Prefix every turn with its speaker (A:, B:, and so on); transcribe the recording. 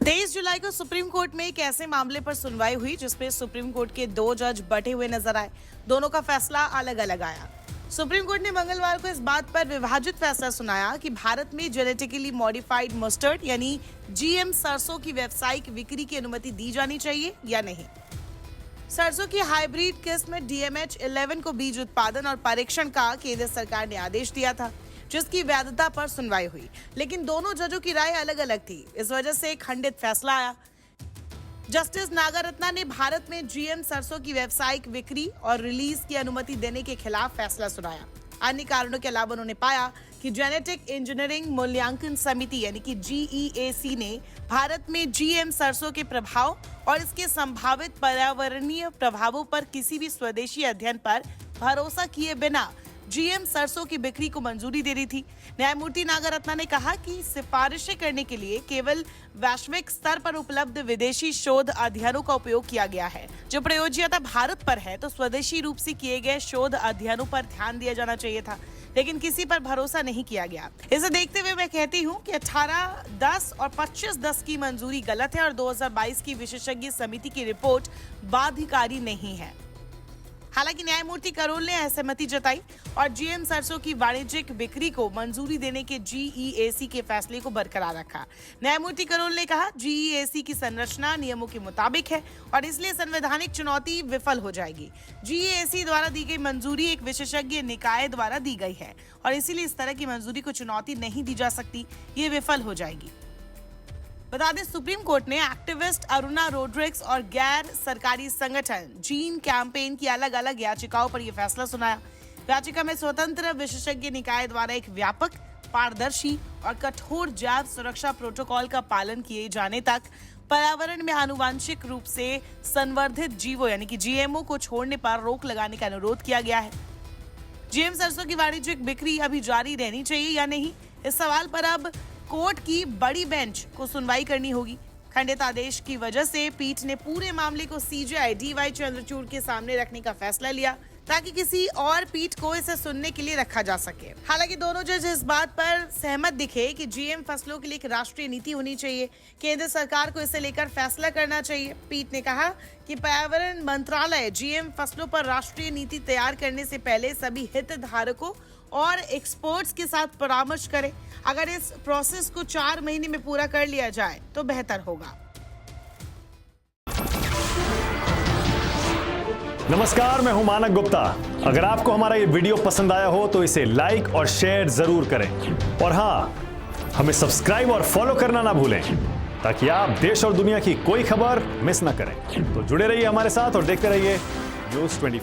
A: 23 जुलाई को supreme court में एक ऐसे मामले पर सुनवाई हुई जिसमें सुप्रीम कोर्ट के 2 जज बंटे हुए नजर आए। दोनों का फैसला अलग अलग आया। सुप्रीम कोर्ट ने मंगलवार को इस बात पर विभाजित फैसला सुनाया कि भारत में जेनेटिकली मॉडिफाइड मस्टर्ड यानी जीएम सरसों की व्यावसायिक बिक्री की अनुमति दी जानी चाहिए या नहीं। सरसों की हाइब्रिड किस्म DMH11 को बीज उत्पादन और परीक्षण का केंद्र सरकार ने आदेश दिया था, जिसकी वैधता पर सुनवाई हुई, लेकिन दोनों जजों की राय अलग अलग थी। इस वजह से एक खंडित फैसला आया। जस्टिस नागारत्ना ने भारत में जीएम सरसों की व्यावसायिक बिक्री और रिलीज की अनुमति देने के खिलाफ फैसला सुनाया। अन्य कारणों के अलावा उन्होंने पाया कि जेनेटिक इंजीनियरिंग मूल्यांकन समिति यानी कि GEAC ने भारत में जीएम सरसों के प्रभाव और इसके संभावित पर्यावरणीय प्रभावों पर किसी भी स्वदेशी अध्ययन पर भरोसा किए बिना जीएम सरसों की बिक्री को मंजूरी दे दी थी। न्यायमूर्ति नागारत्ना ने कहा कि सिफारिशें करने के लिए केवल वैश्विक स्तर पर उपलब्ध विदेशी शोध अध्ययनों का उपयोग किया गया है। जो प्रयोज्यता भारत पर है, तो स्वदेशी रूप से किए गए शोध अध्ययनों पर ध्यान दिया जाना चाहिए था, लेकिन किसी पर भरोसा नहीं किया गया। इसे देखते हुए मैं कहती हूँ कि 18-10 और 25-10 की मंजूरी गलत है और 2022 की विशेषज्ञ समिति की रिपोर्ट बाध्यकारी नहीं है। हालांकि न्यायमूर्ति करोल ने असहमति जताई और जीएम सरसों की वाणिज्यिक बिक्री को मंजूरी देने के GEAC के फैसले को बरकरार रखा। न्यायमूर्ति करोल ने कहा, GEAC की संरचना नियमों के मुताबिक है और इसलिए संवैधानिक चुनौती विफल हो जाएगी। GEAC द्वारा दी गई मंजूरी एक विशेषज्ञ निकाय द्वारा दी गई है और इसीलिए इस तरह की मंजूरी को चुनौती नहीं दी जा सकती, ये विफल हो जाएगी। बता दें, सुप्रीम कोर्ट ने एक्टिविस्ट अरुणा रोड्रिक्स और गैर सरकारी संगठन जीन कैंपेन की अलग अलग याचिकाओं पर यह फैसला सुनाया। याचिका में स्वतंत्र विशेषज्ञ निकाय द्वारा एक व्यापक, पारदर्शी और कठोर जैव सुरक्षा प्रोटोकॉल का पालन किए जाने तक पर्यावरण में आनुवांशिक रूप से संवर्धित जीवों यानी कि GMO को छोड़ने पर रोक लगाने का अनुरोध किया गया है। जीएम सरसों की वाणिज्यिक बिक्री अभी जारी रहनी चाहिए या नहीं, इस सवाल पर अब कोर्ट की बड़ी बेंच को सुनवाई करनी होगी। खंडित आदेश की वजह से पीठ ने पूरे मामले को CJI DY चंद्रचूड़ के सामने रखने का फैसला लिया ताकि किसी और पीठ को इसे सुनने के लिए रखा जा सके। हालांकि दोनों जज इस बात पर सहमत दिखे कि जीएम फसलों के लिए एक राष्ट्रीय नीति होनी चाहिए। केंद्र सरकार को इसे लेकर फैसला करना चाहिए। पीठ ने कहा कि पर्यावरण मंत्रालय जीएम फसलों पर राष्ट्रीय नीति तैयार करने से पहले सभी हितधारकों और एक्सपर्ट्स के साथ परामर्श करें। अगर इस प्रोसेस को 4 महीने में पूरा कर लिया जाए तो बेहतर होगा।
B: नमस्कार, मैं हूं मानक गुप्ता। अगर आपको हमारा ये वीडियो पसंद आया हो तो इसे लाइक और शेयर जरूर करें और हाँ, हमें सब्सक्राइब और फॉलो करना ना भूलें ताकि आप देश और दुनिया की कोई खबर मिस ना करें। तो जुड़े रहिए हमारे साथ और देखते रहिए News 24।